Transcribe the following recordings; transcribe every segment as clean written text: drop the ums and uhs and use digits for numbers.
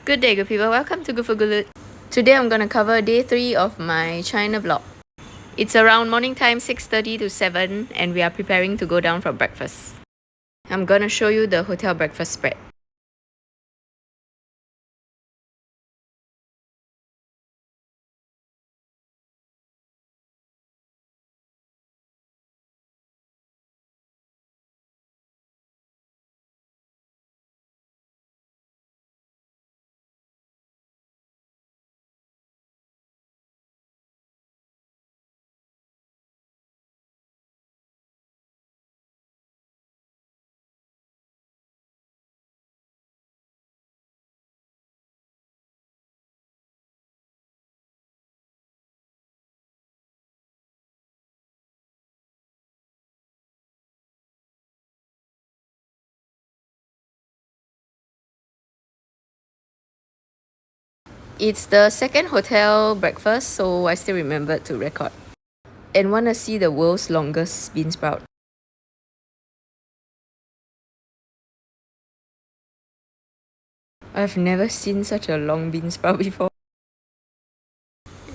Good day, good people. Welcome to Gufagulu. Today I'm gonna cover day 3 of my China vlog. It's around morning time 6:30 to 7 and we are preparing to go down for breakfast. I'm gonna show you the hotel breakfast spread. It's the second hotel breakfast, so I still remembered to record. And wanna see the world's longest bean sprout. I've never seen such a long bean sprout before.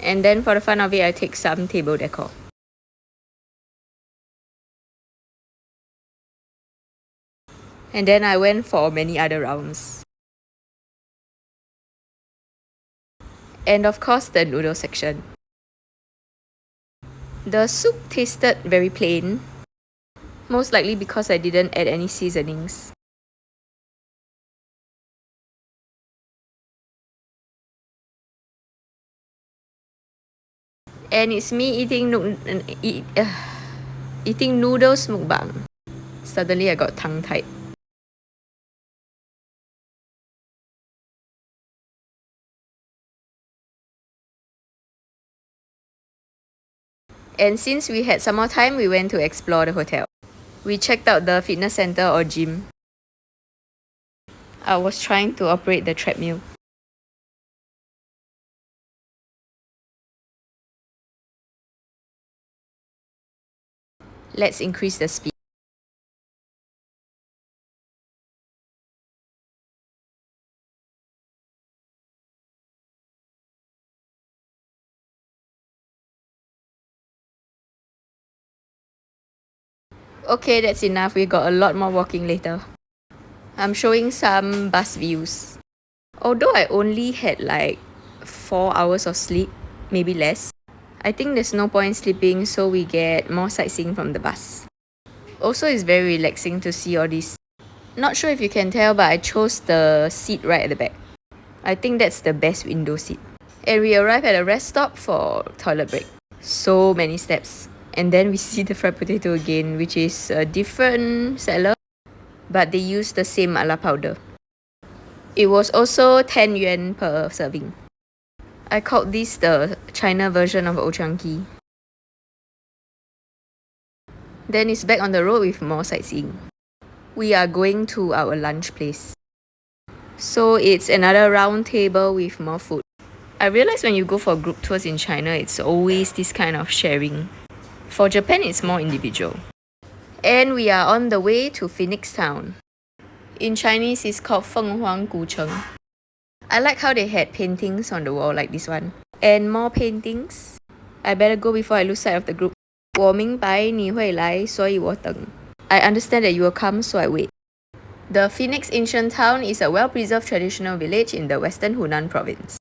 And then for the fun of it, I take some table decor. And then I went for many other rounds. And of course, the noodle section. The soup tasted very plain, most likely because I didn't add any seasonings. And it's me eating noodles mukbang. Suddenly I got tongue-tied. And since we had some more time, we went to explore the hotel. We checked out the fitness center or gym. I was trying to operate the treadmill. Let's increase the speed. Okay, that's enough. We got a lot more walking later. I'm showing some bus views. Although I only had like 4 hours of sleep, maybe less, I think there's no point sleeping, so we get more sightseeing from the bus. Also, it's very relaxing to see all this. Not sure if you can tell, but I chose the seat right at the back. I think that's the best window seat. And we arrived at a rest stop for toilet break. So many steps. And then we see the fried potato again, which is a different seller, but they use the same mala powder. It was also 10 yuan per serving. I called this the China version of Old Chang Kee. Then it's back on the road with more sightseeing. We are going to our lunch place. So it's another round table with more food. I realized when you go for group tours in China, it's always this kind of sharing. For Japan, it's more individual. And we are on the way to Phoenix Town. In Chinese, it's called Feng Huang Gu Cheng. I like how they had paintings on the wall like this one. And more paintings. I better go before I lose sight of the group. 我明白你会来，所以我等. I understand that you will come, so I wait. The Phoenix Ancient Town is a well-preserved traditional village in the western Hunan province.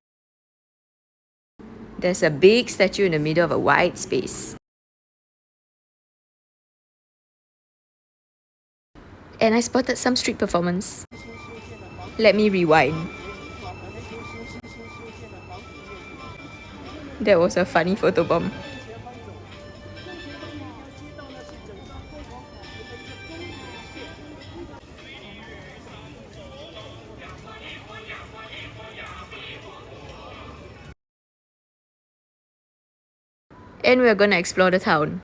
There's a big statue in the middle of a wide space. And I spotted some street performance. Let me rewind. That was a funny photobomb. And we're gonna explore the town.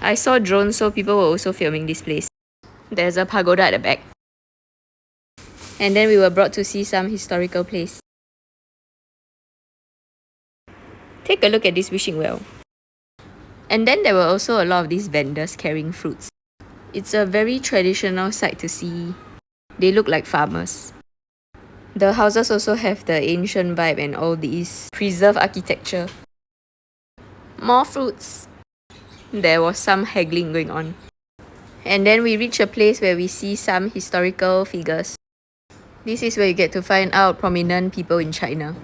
I saw drones, so people were also filming this place. There's a pagoda at the back. And then we were brought to see some historical place. Take a look at this wishing well. And then there were also a lot of these vendors carrying fruits. It's a very traditional sight to see. They look like farmers. The houses also have the ancient vibe and all these preserved architecture. More fruits. There was some haggling going on. And then we reach a place where we see some historical figures. This is where you get to find out prominent people in China.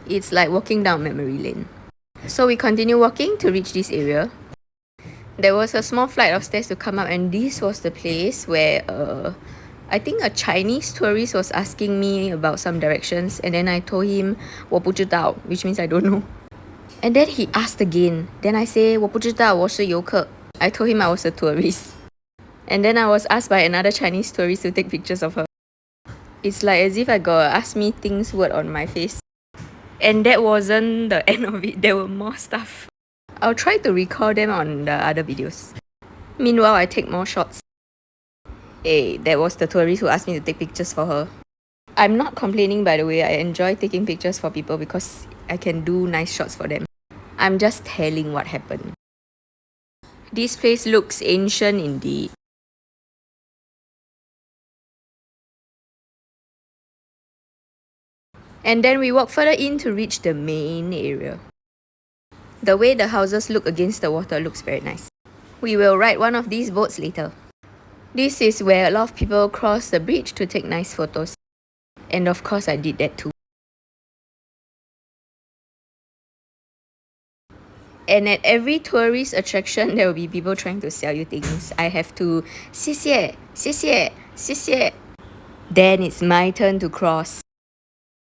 It's like walking down memory lane. So we continue walking to reach this area. There was a small flight of stairs to come up, and this was the place where I think a Chinese tourist was asking me about some directions, and then I told him 我不知道, which means I don't know. And then he asked again. Then I say 我不知道, 我是游客. I told him I was a tourist. And then I was asked by another Chinese tourist to take pictures of her. It's like as if I got ask me things word on my face. And that wasn't the end of it. There were more stuff. I'll try to record them on the other videos. Meanwhile, I take more shots. Hey, that was the tourist who asked me to take pictures for her. I'm not complaining, by the way. I enjoy taking pictures for people because I can do nice shots for them. I'm just telling what happened. This place looks ancient indeed. And then we walk further in to reach the main area. The way the houses look against the water looks very nice. We will ride one of these boats later. This is where a lot of people cross the bridge to take nice photos. And of course I did that too. And at every tourist attraction, there will be people trying to sell you things. I have to 谢谢,谢谢,谢谢. Then it's my turn to cross.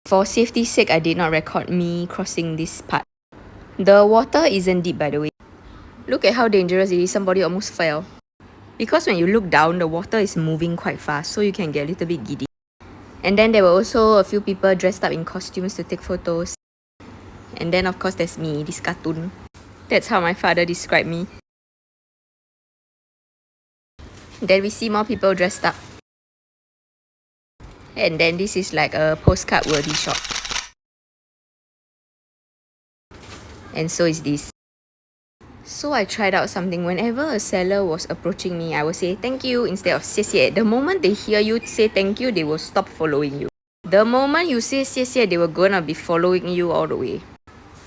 For safety's sake, I did not record me crossing this part. The water isn't deep, by the way. Look at how dangerous it is. Somebody almost fell. Because when you look down, the water is moving quite fast, so you can get a little bit giddy. And then there were also a few people dressed up in costumes to take photos. And then of course there's me, this cartoon. That's how my father described me. Then we see more people dressed up. And then this is like a postcard worthy shop. And so is this. So I tried out something. Whenever a seller was approaching me, I would say thank you instead of 谢谢. The moment they hear you say thank you, they will stop following you. The moment you say 谢谢, they were gonna be following you all the way.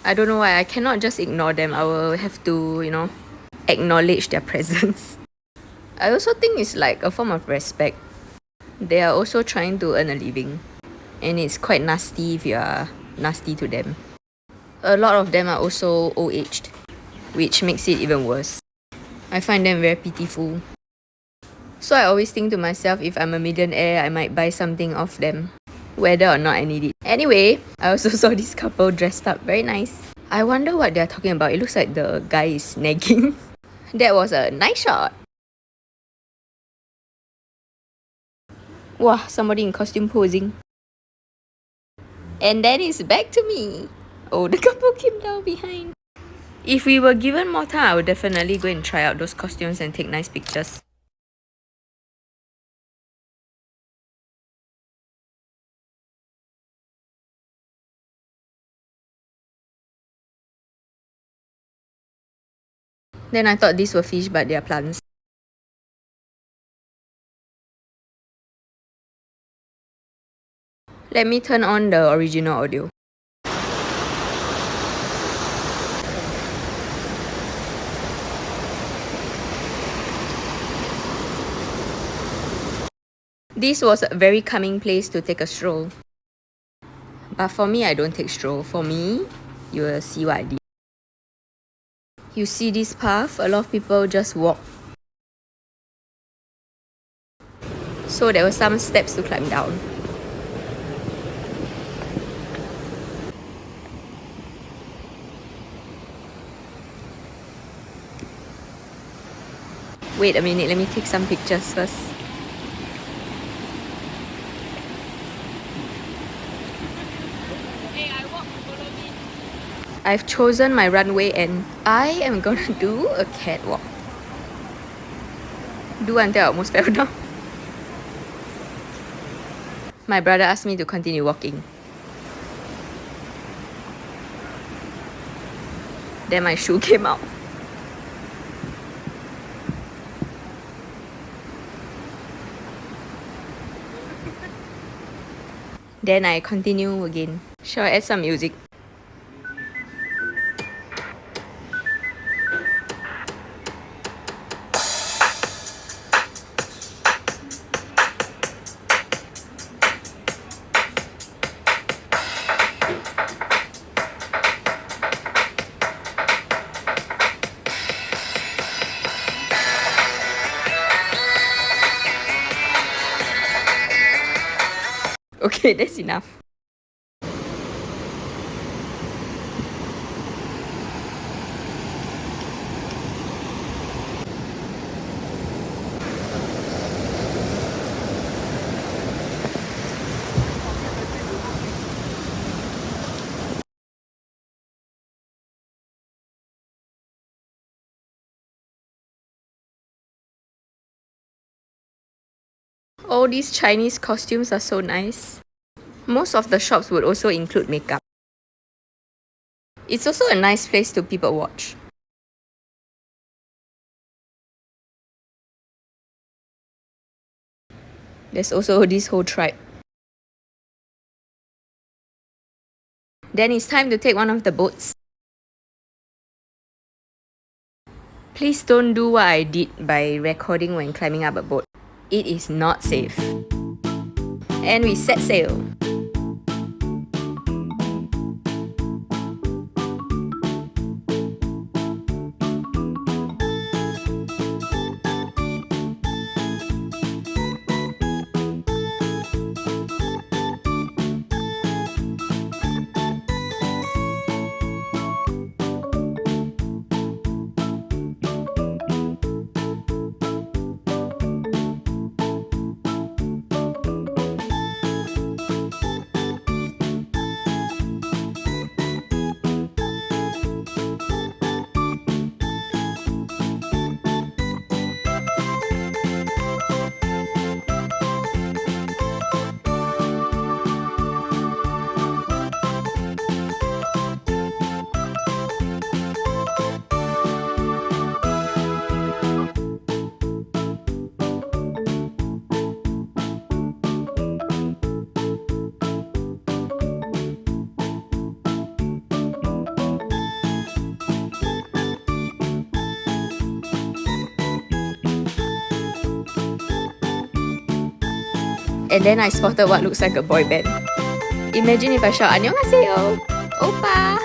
I don't know why. I cannot just ignore them. I will have to, acknowledge their presence. I also think it's like a form of respect. They are also trying to earn a living. And it's quite nasty if you are nasty to them. A lot of them are also old-aged, which makes it even worse. I find them very pitiful. So I always think to myself, if I'm a millionaire, I might buy something off them, whether or not I need it. Anyway, I also saw this couple dressed up very nice. I wonder what they're talking about. It looks like the guy is nagging. That was a nice shot. Wow, somebody in costume posing. And then it's back to me. Oh, the couple came down behind. If we were given more time, I would definitely go and try out those costumes and take nice pictures. Then I thought these were fish, but they are plants. Let me turn on the original audio. This was a very calming place to take a stroll. But for me, I don't take stroll. For me, you will see what I did. You see this path, a lot of people just walk. So there were some steps to climb down. Wait a minute, let me take some pictures first. I've chosen my runway and I am gonna do a catwalk. do until I almost fell down. My brother asked me to continue walking. Then my shoe came out. Then I continue again. Shall I add some music? Okay, that's enough. All these Chinese costumes are so nice. Most of the shops would also include makeup. It's also a nice place to people watch. There's also this whole tribe. Then it's time to take one of the boats. Please don't do what I did by recording when climbing up a boat. It is not safe. And we set sail. And then I spotted what looks like a boy band. Imagine if I shout "Annyeonghaseyo, Oppa!"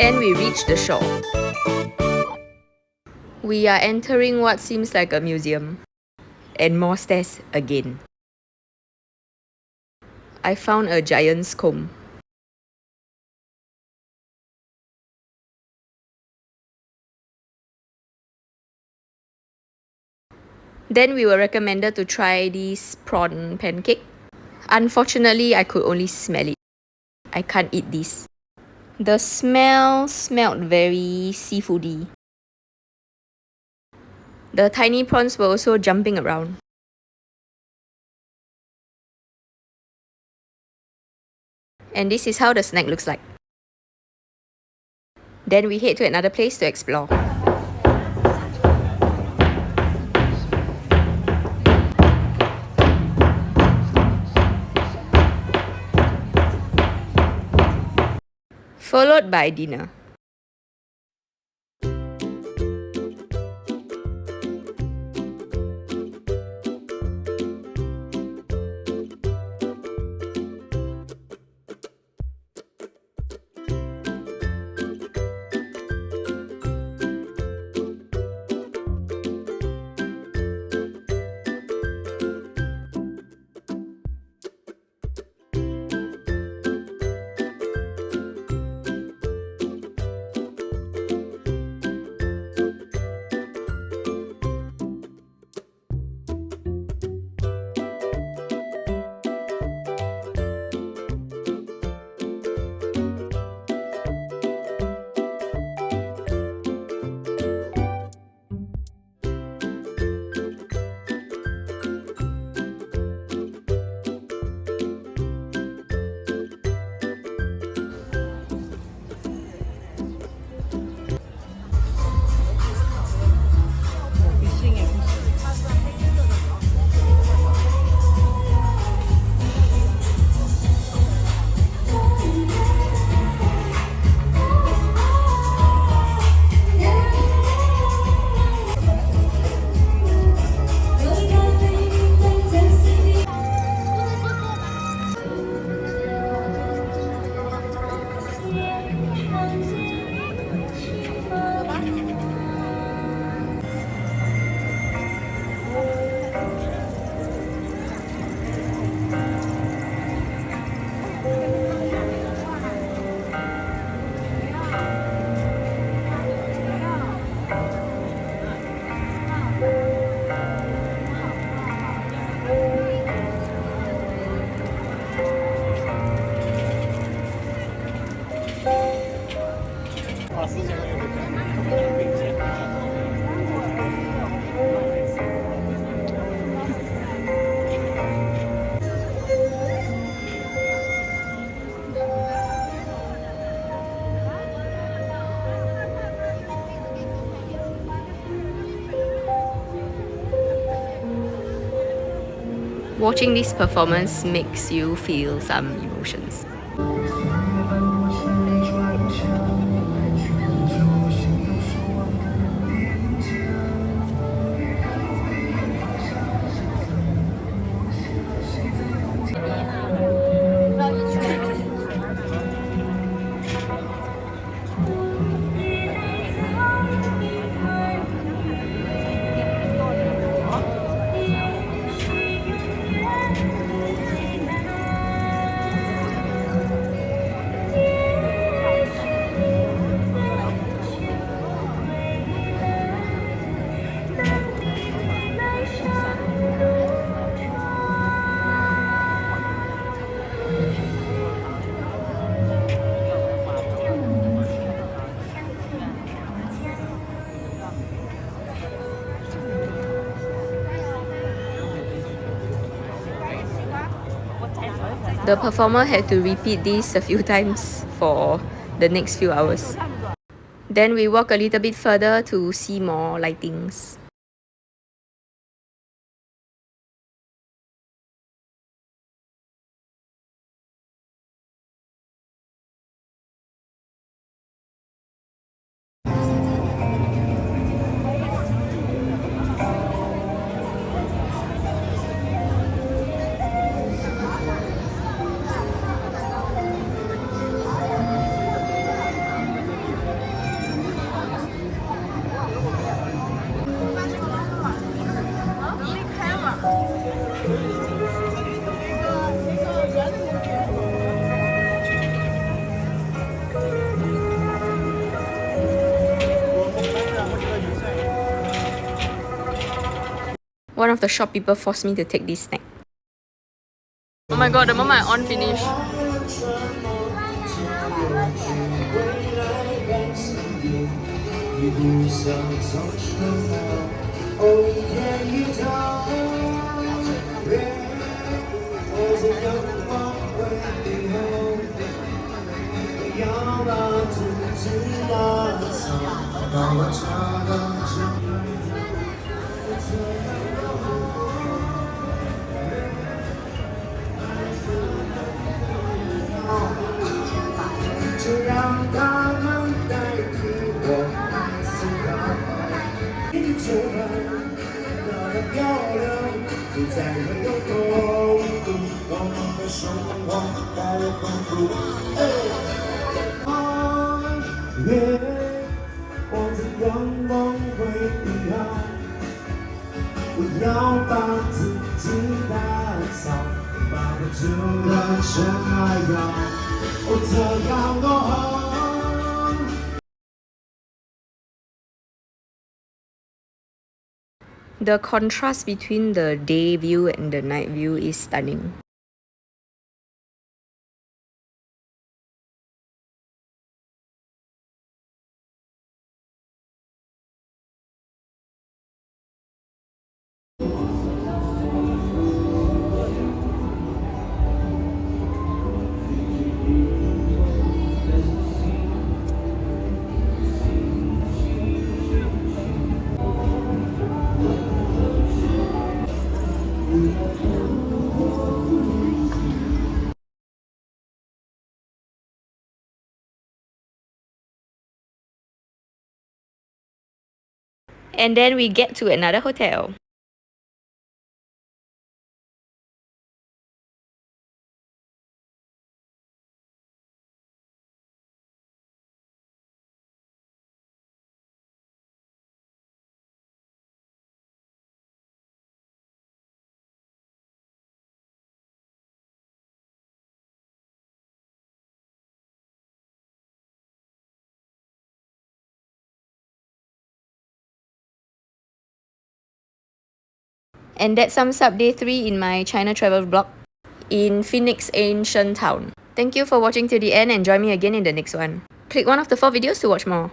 And we reach the shore. We are entering what seems like a museum. And more stairs again. I found a giant's comb. Then we were recommended to try this prawn pancake. Unfortunately, I could only smell it. I can't eat this. The smell smelled very seafoody. The tiny prawns were also jumping around. And this is how the snack looks like. Then we head to another place to explore. Followed by dinner. Watching this performance makes you feel some emotions. The performer had to repeat this a few times for the next few hours. Then we walk a little bit further to see more lightings. One of the shop people forced me to take this snack. Oh my god, the moment I on finish. The contrast between the day view and the night view is stunning. And then we get to another hotel. And that sums up day 3 in my China travel vlog in Phoenix Ancient Town. Thank you for watching to the end and join me again in the next one. Click one of the 4 videos to watch more.